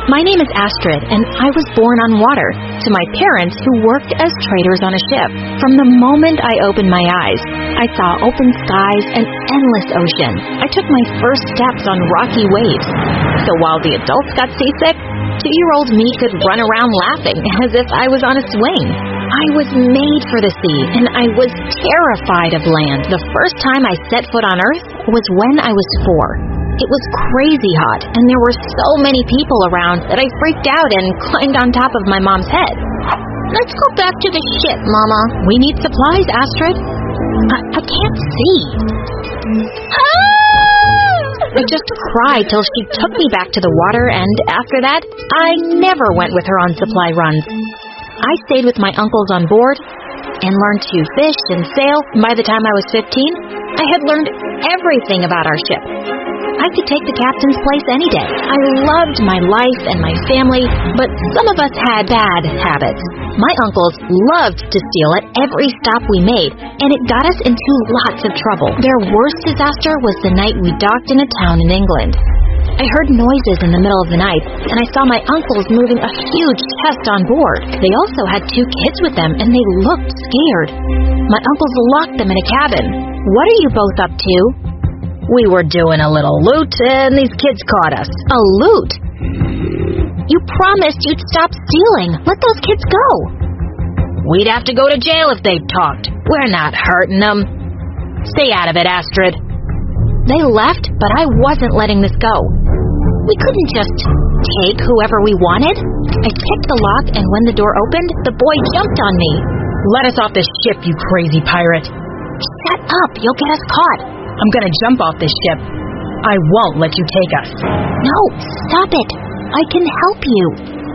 my name is Astrid, and I was born on water to my parents who worked as traders on a ship. From the moment I opened my eyes, I saw open skies and endless ocean. I took my first steps on rocky waves. So while the adults got seasick, 2-year-old me could run around laughing as if I was on a swing. I was made for the sea, and I was terrified of land. The first time I set foot on Earth was when I was 4. It was crazy hot, and there were so many people around that I freaked out and climbed on top of my mom's head. Let's go back to the ship, Mama. We need supplies, Astrid. I can't see. I just cried till she took me back to the water, and after that, I never went with her on supply runs. I stayed with my uncles on board and learned to fish and sail. By the time I was 15, I had learned everything about our ship. I could take the captain's place any day. I loved my life and my family, but some of us had bad habits. My uncles loved to steal at every stop we made, and it got us into lots of trouble. Their worst disaster was the night we docked in a town in England. I heard noises in the middle of the night, and I saw my uncles moving a huge chest on board. They also had 2 kids with them, and they looked scared. My uncles locked them in a cabin. What are you both up to? We were doing a little loot, and these kids caught us. A loot? You promised you'd stop stealing. Let those kids go. We'd have to go to jail if they talked. We're not hurting them. Stay out of it, Astrid. They left, but I wasn't letting this go. We couldn't just take whoever we wanted. I picked the lock, and when the door opened, the boy jumped on me. Let us off this ship, you crazy pirate. Shut up, you'll get us caught. I'm gonna jump off this ship. I won't let you take us. No, stop it. I can help you.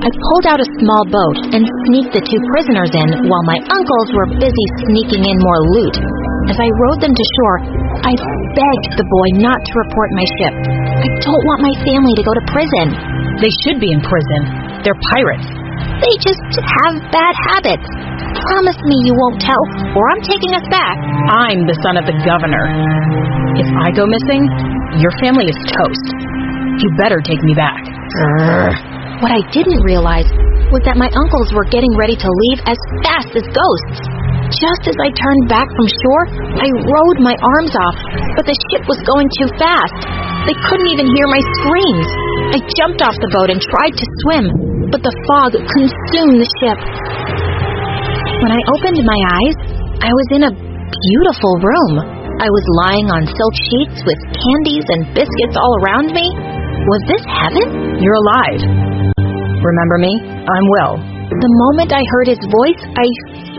I pulled out a small boat and sneaked the 2 prisoners in while my uncles were busy sneaking in more loot. As I rowed them to shore, I begged the boy not to report my ship. I don't want my family to go to prison. They should be in prison. They're pirates. They just have bad habits. Promise me you won't tell, or I'm taking us back. I'm the son of the governor. If I go missing, your family is toast. You better take me back. What I didn't realize was that my uncles were getting ready to leave as fast as ghosts. Just as I turned back from shore, I rode my arms off, but the ship was going too fast. They couldn't even hear my screams. I jumped off the boat and tried to swim, but the fog consumed the ship. When I opened my eyes, I was in a beautiful room. I was lying on silk sheets with candies and biscuits all around me. Was this heaven? You're alive. Remember me? I'm Will. The moment I heard his voice, I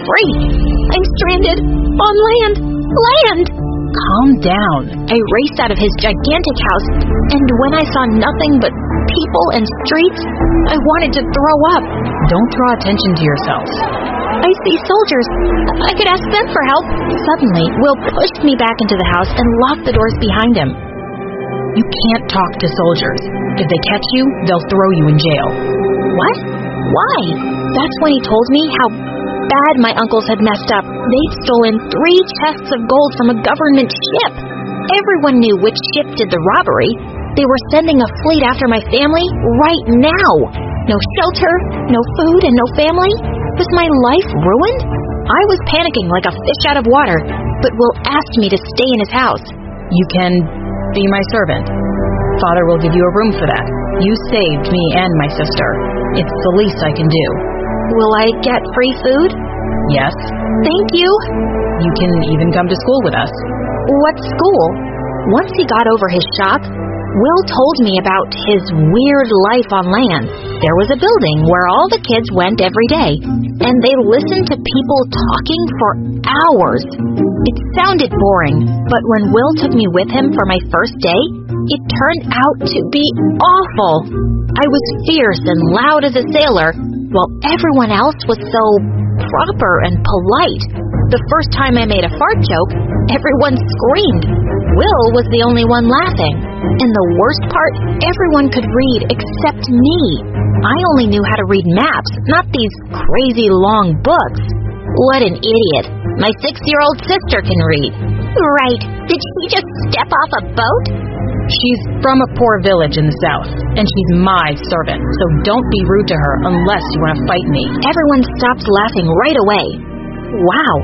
freaked. I'm stranded on land. Land! Calm down. I raced out of his gigantic house, and when I saw nothing but people and streets, I wanted to throw up. Don't draw attention to yourself. I see soldiers. I could ask them for help. Suddenly, Will pushed me back into the house and locked the doors behind him. You can't talk to soldiers. If they catch you, they'll throw you in jail. What? Why? That's when he told me how bad my uncles had messed up. They'd stolen 3 chests of gold from a government ship. Everyone knew which ship did the robbery. They were sending a fleet after my family right now. No shelter, no food, and no family. Was my life ruined? I was panicking like a fish out of water, but Will asked me to stay in his house. You can be my servant. Father will give you a room for that. You saved me and my sister. It's the least I can do. Will I get free food? Yes. Thank you. You can even come to school with us. What school? Once he got over his shock, Will told me about his weird life on land. There was a building where all the kids went every day, and they listened to people talking for hours. It sounded boring, but when Will took me with him for my first day, it turned out to be awful. I was fierce and loud as a sailor, while everyone else was so proper and polite. The first time I made a fart joke, everyone screamed. Will was the only one laughing. And the worst part, everyone could read except me. I only knew how to read maps, not these crazy long books. What an idiot. My 6-year-old sister can read. Right. Did she just step off a boat? She's from a poor village in the south, and she's my servant, so don't be rude to her unless you want to fight me. Everyone stopped laughing right away. Wow,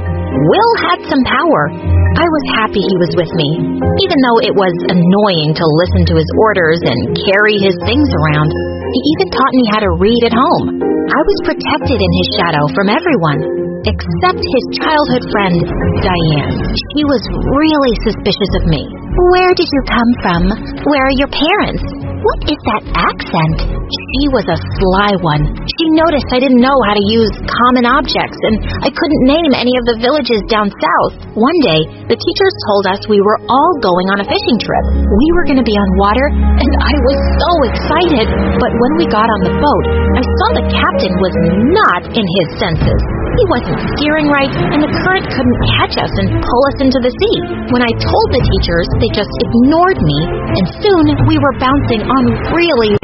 Will had some power. I was happy he was with me, even though it was annoying to listen to his orders and carry his things around. He even taught me how to read at home. I was protected in his shadow from everyone, except his childhood friend, Diane. She was really suspicious of me. Where did you come from? Where are your parents? What is that accent? She was a sly one. She noticed I didn't know how to use common objects, and I couldn't name any of the villages down south. One day, the teachers told us we were all going on a fishing trip. We were going to be on water, and I was so excited. But when we got on the boat, I saw the captain was not in his senses. He wasn't steering right, and the current couldn't catch us and pull us into the sea. When I told the teachers, they just ignored me, and soon we were bouncing on really.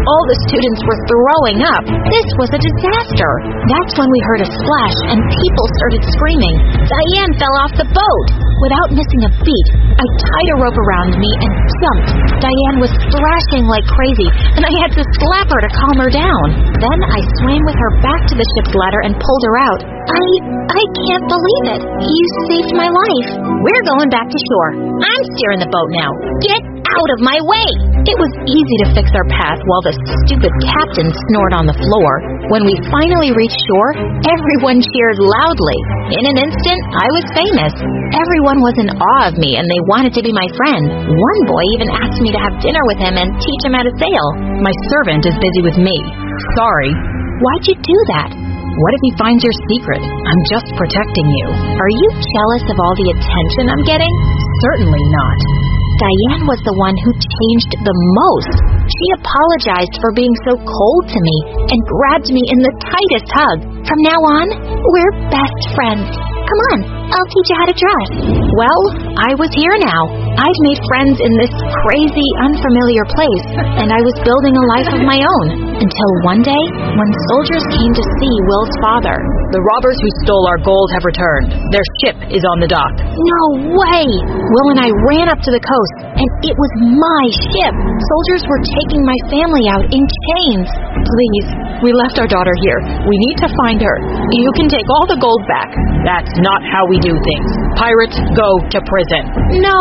All the students were throwing up. This was a disaster. That's when we heard a splash, and people started screaming. Diane fell off the boat. Without missing a beat, I tied a rope around me and jumped. Diane was thrashing like crazy, and I had to slap her to calm her down. Then I swam with her back to the ship's ladder and pulled her out. I can't believe it. You saved my life. We're going back to shore. I'm steering the boat now. Get out of my way! It was easy to fix our path while the stupid captain snored on the floor. When we finally reached shore, everyone cheered loudly. In an instant, I was famous. Everyone was in awe of me, and they wanted to be my friend. One boy even asked me to have dinner with him and teach him how to sail. My servant is busy with me. Sorry. Why'd you do that? What if he finds your secret? I'm just protecting you. Are you jealous of all the attention I'm getting? Certainly not. Diane was the one who changed the most. She apologized for being so cold to me and grabbed me in the tightest hug. From now on, we're best friends. Come on, I'll teach you how to dress. Well, I was here now. I'd made friends in this crazy, unfamiliar place, and I was building a life of my own. Until one day, when soldiers came to see Will's father. The robbers who stole our gold have returned. Their ship is on the dock. No way! Will and I ran up to the coast, and it was my ship. Soldiers were taking my family out in chains. Please, we left our daughter here. We need to find her. You can take all the gold back. That's not how we do things. Pirates go to prison. No!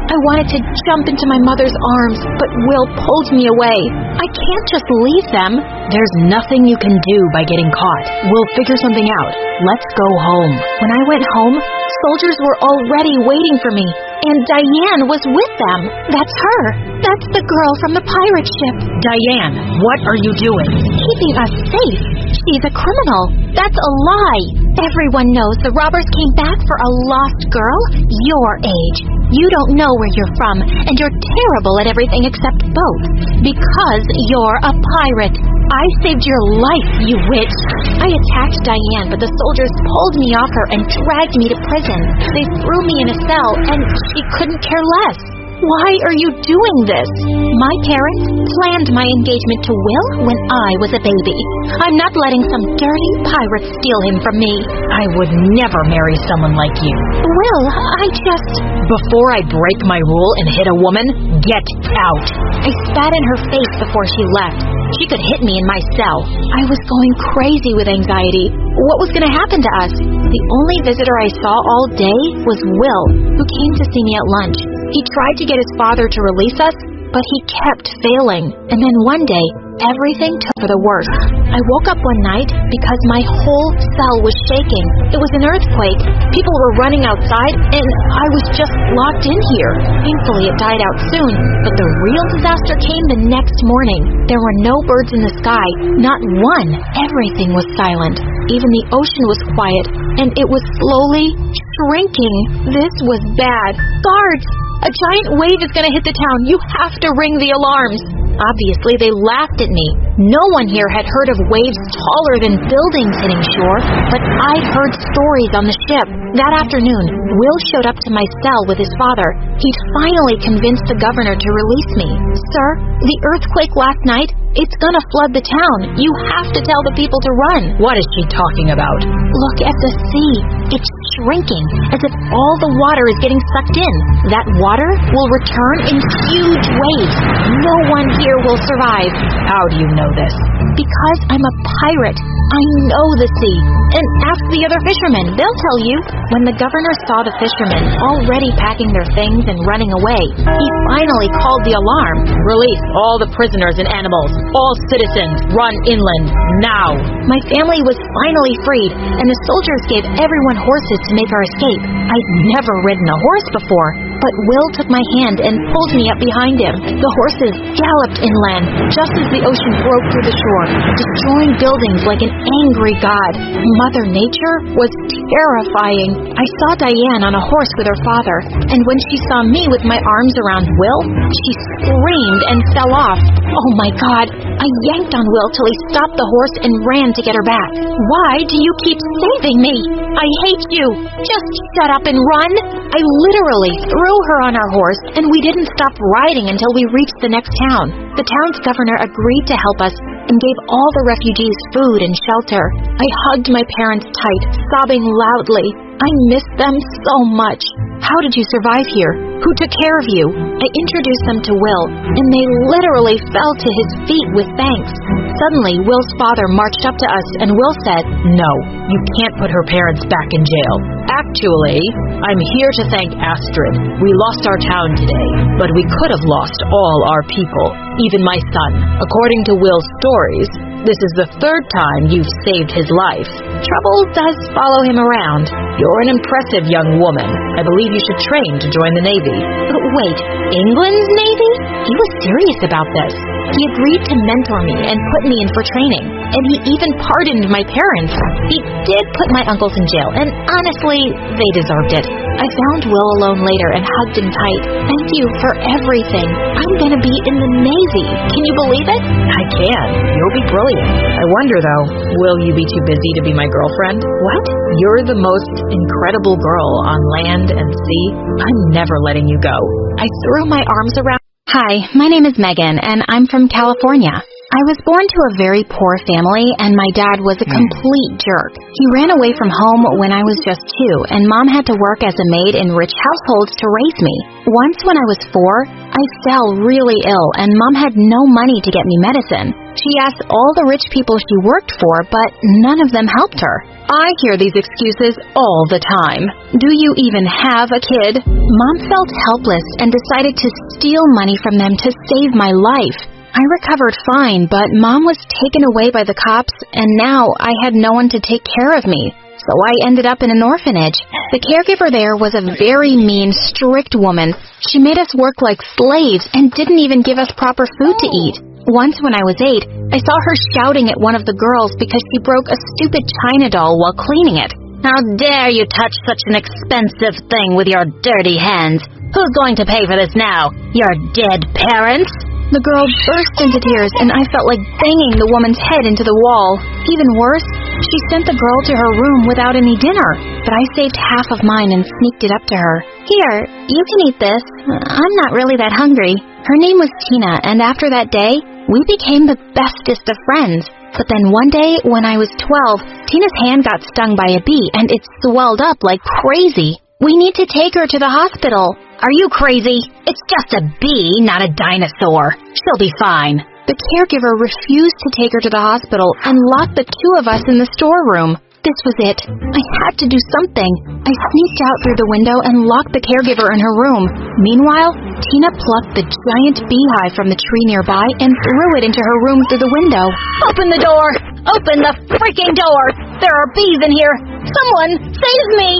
I wanted to jump into my mother's arms, but Will pulled me away. I can't just leave them. There's nothing you can do by getting caught. We'll figure something out. Let's go home. When I went home, soldiers were already waiting for me, and Diane was with them. That's her. That's the girl from the pirate ship. Diane, what are you doing? Keeping us safe. She's a criminal. That's a lie. Everyone knows the robbers came back for a lost girl your age. You don't know where you're from, and you're terrible at everything except boats, because you're a pirate. I saved your life, you witch. I attacked Diane, but the soldiers pulled me off her and dragged me to prison. They threw me in a cell, and she couldn't care less. Why are you doing this? My parents planned my engagement to Will when I was a baby. I'm not letting some dirty pirate steal him from me. I would never marry someone like you. Will, I just... Before I break my rule and hit a woman, get out. I spat in her face before she left. She could hit me in my cell. I was going crazy with anxiety. What was going to happen to us? The only visitor I saw all day was Will, who came to see me at lunch. He tried to get his father to release us, but he kept failing. And then one day, everything took for the worse. I woke up one night because my whole cell was shaking. It was an earthquake. People were running outside, and I was just locked in here. Thankfully, it died out soon, but the real disaster came the next morning. There were no birds in the sky, not one. Everything was silent. Even the ocean was quiet, and it was slowly shrinking. This was bad. Guards! A giant wave is going to hit the town. You have to ring the alarms. Obviously, they laughed at me. No one here had heard of waves taller than buildings hitting shore, but I'd heard stories on the ship. That afternoon, Will showed up to my cell with his father. He'd finally convinced the governor to release me. Sir, the earthquake last night, it's gonna flood the town. You have to tell the people to run. What is she talking about? Look at the sea. It's shrinking, as if all the water is getting sucked in. That water will return in huge waves. No one here will survive. How do you know this? Because I'm a pirate. I know the sea. And ask the other fishermen. They'll tell you. When the governor saw the fishermen already packing their things and running away, he finally called the alarm. Release all the prisoners and animals. All citizens, run inland, now. My family was finally freed, and the soldiers gave everyone horses to make our escape. I'd never ridden a horse before, but Will took my hand and pulled me up behind him. The horses galloped inland, just as the ocean broke through the shore, destroying buildings like an angry god. Mother Nature was terrifying. I saw Diane on a horse with her father, and when she saw me with my arms around Will, she screamed and fell off. Oh my God! I yanked on Will till he stopped the horse and ran to get her back. Why do you keep saving me? I hate you! Just shut up and run! I literally threw her on our horse, and we didn't stop riding until we reached the next town. The town's governor agreed to help us and gave all the refugees food and shelter. I hugged my parents tight, sobbing loudly. I missed them so much. How did you survive here? Who took care of you? I introduced them to Will, and they literally fell to his feet with thanks. Suddenly, Will's father marched up to us, and Will said, "No, you can't put her parents back in jail. Actually, I'm here to thank Astrid. We lost our town today, but we could have lost all our people, even my son. According to Will's stories, this is the third time you've saved his life. Trouble does follow him around. You're an impressive young woman. I believe you should train to join the Navy." Wait, England's Navy? He was serious about this. He agreed to mentor me and put me in for training, and he even pardoned my parents. He did put my uncles in jail, and honestly, they deserved it. I found Will alone later and hugged him tight. Thank you for everything. I'm gonna be in the Navy. Can you believe it? I can. You'll be brilliant. I wonder, though, will you be too busy to be my girlfriend? What? You're the most incredible girl on land and sea. I'm never letting you go. I threw my arms around. Hi, my name is Megan, and I'm from California. I was born to a very poor family, and my dad was a complete jerk. He ran away from home when I was just 2, and Mom had to work as a maid in rich households to raise me. Once when I was 4, I fell really ill, and Mom had no money to get me medicine. She asked all the rich people she worked for, but none of them helped her. I hear these excuses all the time. Do you even have a kid? Mom felt helpless and decided to steal money from them to save my life. I recovered fine, but Mom was taken away by the cops, and now I had no one to take care of me. So I ended up in an orphanage. The caregiver there was a very mean, strict woman. She made us work like slaves and didn't even give us proper food to eat. Once when I was 8, I saw her shouting at one of the girls because she broke a stupid china doll while cleaning it. "How dare you touch such an expensive thing with your dirty hands? Who's going to pay for this now? Your dead parents?" The girl burst into tears, and I felt like banging the woman's head into the wall. Even worse, she sent the girl to her room without any dinner, but I saved half of mine and sneaked it up to her. "Here, you can eat this. I'm not really that hungry." Her name was Tina, and after that day, we became the bestest of friends. But then one day, when I was 12, Tina's hand got stung by a bee, and it swelled up like crazy. "We need to take her to the hospital." "Are you crazy? It's just a bee, not a dinosaur. She'll be fine." The caregiver refused to take her to the hospital and locked the 2 of us in the storeroom. This was it. I had to do something. I sneaked out through the window and locked the caregiver in her room. Meanwhile, Tina plucked the giant beehive from the tree nearby and threw it into her room through the window. "Open the door! Open the freaking door! There are bees in here! Someone save me!"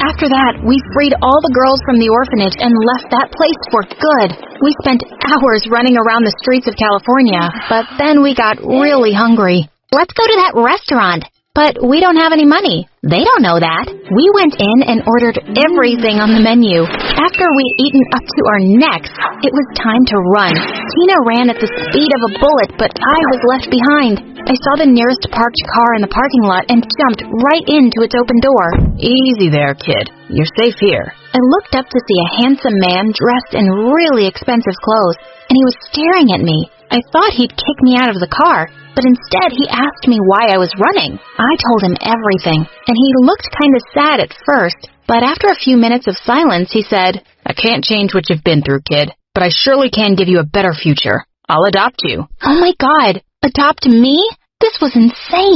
After that, we freed all the girls from the orphanage and left that place for good. We spent hours running around the streets of California, but then we got really hungry. "Let's go to that restaurant." "But we don't have any money." They don't know that. We went in and ordered everything on the menu. After we'd eaten up to our necks, it was time to run. Tina ran at the speed of a bullet, but I was left behind. I saw the nearest parked car in the parking lot and jumped right into its open door. Easy there, kid. You're safe here. I looked up to see a handsome man dressed in really expensive clothes, and he was staring at me. I thought he'd kick me out of the car, but instead he asked me why I was running. I told him everything, and he looked kind of sad at first, but after a few minutes of silence, he said, I can't change what you've been through, kid, but I surely can give you a better future. I'll adopt you. Oh my God, adopt me? This was insane.